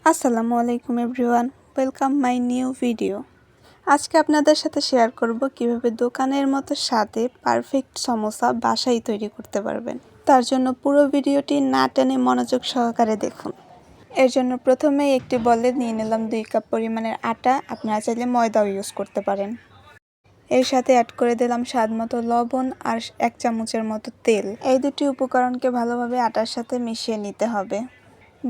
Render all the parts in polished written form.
আসসালামু আলাইকুম everyone, welcome my new video. আজকে আপনাদের সাথে শেয়ার করব কিভাবে দোকানের মতো স্বাদে পারফেক্ট সমোসা বাসায় তৈরি করতে পারবেন। তার জন্য পুরো ভিডিওটি না টেনে মনোযোগ সহকারে দেখুন। এর জন্য প্রথমেই একটি বলে নিয়ে নিলাম 2 কাপ পরিমাণের আটা, আপনারা চাইলে ময়দাও ইউজ করতে পারেন। এর সাথে অ্যাড করে দিলাম স্বাদ মতো লবণ আর 1 চামচের মতো তেল। এই দুটি উপকরণকে ভালোভাবে আটার সাথে মিশিয়ে নিতে হবে।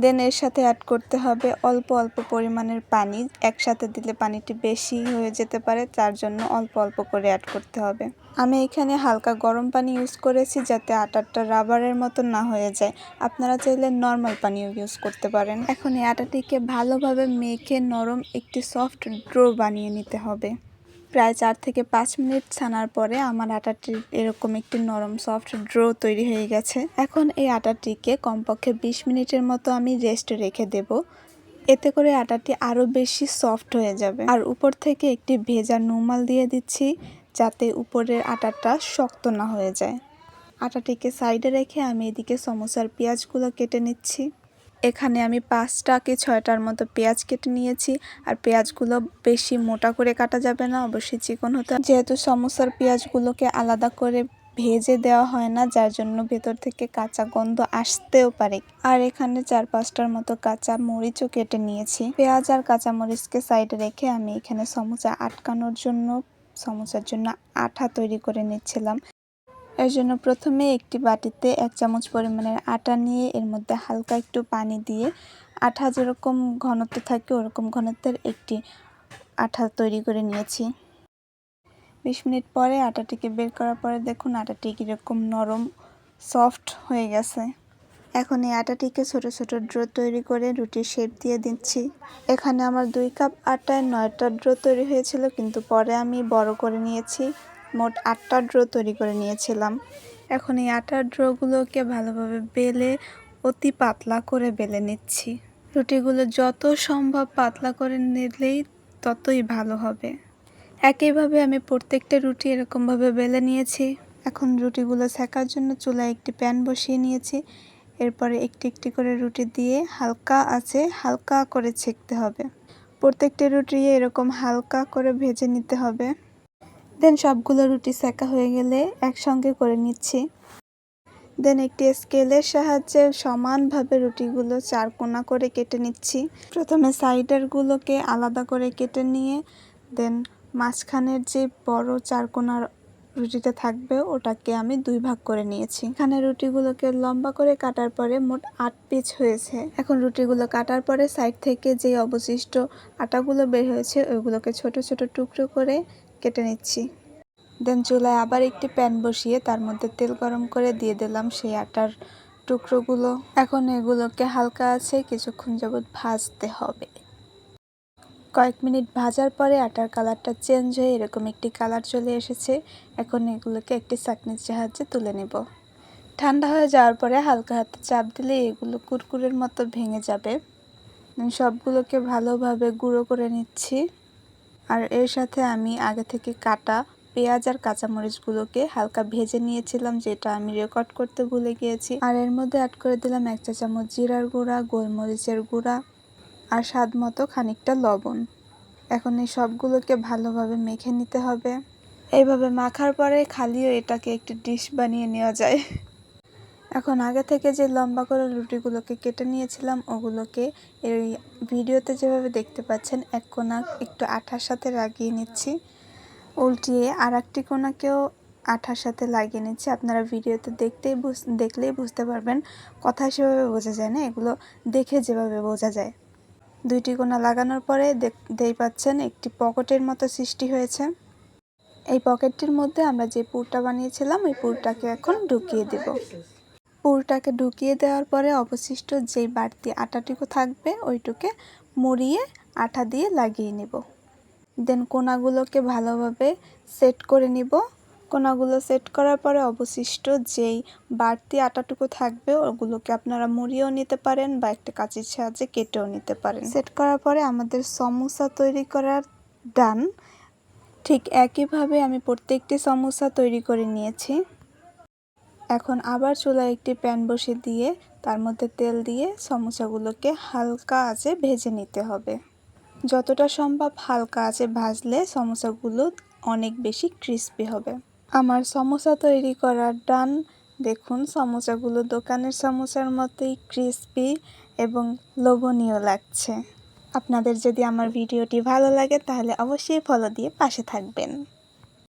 দেন এর সাথে অ্যাড করতে হবে অল্প অল্প পরিমাণের পানি। একসাথে দিলে পানিটি বেশি হয়ে যেতে পারে, তার জন্য অল্প অল্প করে অ্যাড করতে হবে। আমি এখানে হালকা গরম পানি ইউজ করেছি যাতে আটাটা রাবারের মতো না হয়ে যায়। আপনারা চাইলে নর্মাল পানিও ইউজ করতে পারেন। এখন এই আটাটিকে ভালোভাবে মেখে নরম একটি সফট ডো বানিয়ে নিতে হবে। প্রায় 4 থেকে 5 মিনিট ছানার পরে আমার আটাটির এরকম একটি নরম সফট ডো তৈরি হয়ে গেছে। এখন এই আটাটিকে কমপক্ষে 20 মিনিটের মতো আমি রেস্টে রেখে দেব। এতে করে আটাটি আরও বেশি সফট হয়ে যাবে। আর উপর থেকে একটি ভেজা রুমাল দিয়ে দিচ্ছি যাতে উপরের আটাটা শক্ত না হয়ে যায়। আটাটিকে সাইডে রেখে আমি এদিকে সমোসার পেঁয়াজগুলো কেটে নিচ্ছি। এখানে আমি 5টা কি 6টার মতো পেঁয়াজ কেটে নিয়েছি। আর পেঁয়াজগুলো বেশি মোটা করে কাটা যাবে না, অবশ্যই চিকন হতে হবে। যেহেতু সমোসার পেঁয়াজগুলোকে আলাদা করে ভেজে দেওয়া হয় না, যার জন্য ভেতর থেকে কাঁচা গন্ধ আসতেও পারে। আর এখানে 4-5টার মতো কাঁচা মরিচও কেটে নিয়েছি। পেঁয়াজ আর কাঁচা মরিচকে সাইডে রেখে আমি এখানে সমোসা আটকানোর জন্য সমোসার জন্য আঠা তৈরি করে নিচ্ছিলাম। এর জন্য প্রথমে একটি বাটিতে 1 চামচ পরিমাণের আটা নিয়ে এর মধ্যে হালকা একটু পানি দিয়ে আঠা যেরকম ঘনত্ব থাকে ওরকম ঘনত্বের একটি আঠা তৈরি করে নিয়েছি। 20 মিনিট পরে আটাটিকে বের করার পরে দেখুন আটাটি কীরকম নরম সফট হয়ে গেছে। এখন এই আটাটিকে ছোট ছোট ড্রো তৈরি করে রুটির শেপ দিয়ে দিচ্ছি। এখানে আমার 2 কাপ আটায় 9টা ড্রো তৈরি হয়েছিল, কিন্তু পরে আমি বড় করে নিয়েছি। মোট 8টা ড্রো তৈরি করে নিয়েছিলাম। এখন এই আটার ড্রোগুলোকে ভালোভাবে বেলে অতি পাতলা করে বেলে নিচ্ছি। রুটিগুলো যত সম্ভব পাতলা করে নিলেই ততই ভালো হবে। একইভাবে আমি প্রত্যেকটা রুটি এরকমভাবে বেলে নিয়েছি। এখন রুটিগুলো সেকার জন্য চুলায় একটি প্যান বসিয়ে নিয়েছি। এরপরে একটি একটি করে রুটি দিয়ে হালকা আঁচে হালকা করে ছেঁকতে হবে। প্রত্যেকটা রুটি এরকম হালকা করে ভেজে নিতে হবে। দেন সবগুলো রুটি সেকা হয়ে গেলে একসঙ্গে করে নিচ্ছি। দেন একটি স্কেলের সাহায্যে সমানভাবে রুটিগুলো 4 কোণা করে কেটে নিচ্ছি। প্রথমে সাইডেরগুলোকে আলাদা করে কেটে নিয়ে দেন মাঝখানের যে বড় 4 কোণার রুটিটা থাকবে ওটাকে আমি 2 ভাগ করে নিয়েছি। এখানে রুটিগুলোকে লম্বা করে কাটার পরে মোট 8 পিস হয়েছে। এখন রুটিগুলো কাটার পরে সাইড থেকে যে অবশিষ্ট আটাগুলো বের হয়েছে ওইগুলোকে ছোট ছোট টুকরো করে কেটে নিচ্ছি। দেন চুলায় আবার একটি প্যান বসিয়ে তার মধ্যে তেল গরম করে দিয়ে দিলাম সেই আটার টুকরোগুলো। এখন এগুলোকে হালকা আছে কিছুক্ষণ যাবৎ ভাজতে হবে। কয়েক মিনিট ভাজার পরে আটার কালারটা চেঞ্জ হয়ে এরকম একটি কালার চলে এসেছে। এখন এগুলোকে একটি ছাঁকনির সাহায্যে তুলে নেব। ঠান্ডা হয়ে যাওয়ার পরে হালকা হাতে চাপ দিলে এগুলো কুরকুরের মতো ভেঙে যাবে। সবগুলোকে ভালোভাবে গুঁড়ো করে নিচ্ছি। আর এর সাথে আমি আগে থেকে কাটা পেঁয়াজ আর কাঁচামরিচগুলোকে হালকা ভেজে নিয়েছিলাম, যেটা আমি রেকর্ড করতে ভুলে গিয়েছি। আর এর মধ্যে অ্যাড করে দিলাম 1 চা চামচ জিরার গুঁড়া, গোলমরিচের গুঁড়া আর স্বাদ মতো খানিকটা লবণ। এখন এই সবগুলোকে ভালোভাবে মেখে নিতে হবে। এইভাবে মাখার পরে খালিও এটাকে একটি ডিশ বানিয়ে নেওয়া যায়। এখন আগে থেকে যে লম্বা করে রুটিগুলোকে কেটে নিয়েছিলাম ওগুলোকে এই ভিডিওতে যেভাবে দেখতে পাচ্ছেন এক কোণা একটু আঠার সাথে লাগিয়ে নিচ্ছি, উল্টিয়ে আর একটি কোণাকেও আঠার সাথে লাগিয়ে নিচ্ছি। আপনারা ভিডিওতে দেখলেই বুঝতে পারবেন, কথায় সেভাবে বোঝা যায় না, এগুলো দেখে যেভাবে বোঝা যায়। 2টি কোণা লাগানোর পরে দেখতেই পাচ্ছেন একটি পকেটের মতো সৃষ্টি হয়েছে। এই পকেটটির মধ্যে আমরা যে পুরটা বানিয়েছিলাম ওই পুরটাকে এখন ঢুকিয়ে দেব। পুরটাকে ঢুকিয়ে দেওয়ার পরে অবশিষ্ট যেই বাড়তি আটাটুকু থাকবে ওইটুকে মুড়িয়ে আঠা দিয়ে লাগিয়ে নেব। দেন কোণাগুলোকে ভালোভাবে সেট করে নিব। কোণাগুলো সেট করার পরে অবশিষ্ট যেই বাড়তি আটাটুকু থাকবে ওগুলোকে আপনারা মুড়িয়েও নিতে পারেন বা একটা কাঁচির সাহায্যে কেটেও নিতে পারেন। সেট করার পরে আমাদের সমোসা তৈরি করার ডান। ঠিক একইভাবে আমি প্রত্যেকটি সমোসা তৈরি করে নিয়েছি। এখন আবার চুলায় একটি প্যান বসিয়ে দিয়ে তার মধ্যে তেল দিয়ে সমোসাগুলোকে হালকা আঁচে ভেজে নিতে হবে। যতটা সম্ভব হালকা আঁচে ভাজলে সমোসাগুলো অনেক বেশি ক্রিস্পি হবে। আমার সমোসা তৈরি করা ডান। দেখুন সমোসাগুলো দোকানের সমোসার মতোই ক্রিস্পি এবং লোভনীয় লাগছে। আপনাদের যদি আমার ভিডিওটি ভালো লাগে তাহলে অবশ্যই ফলো দিয়ে পাশে থাকবেন।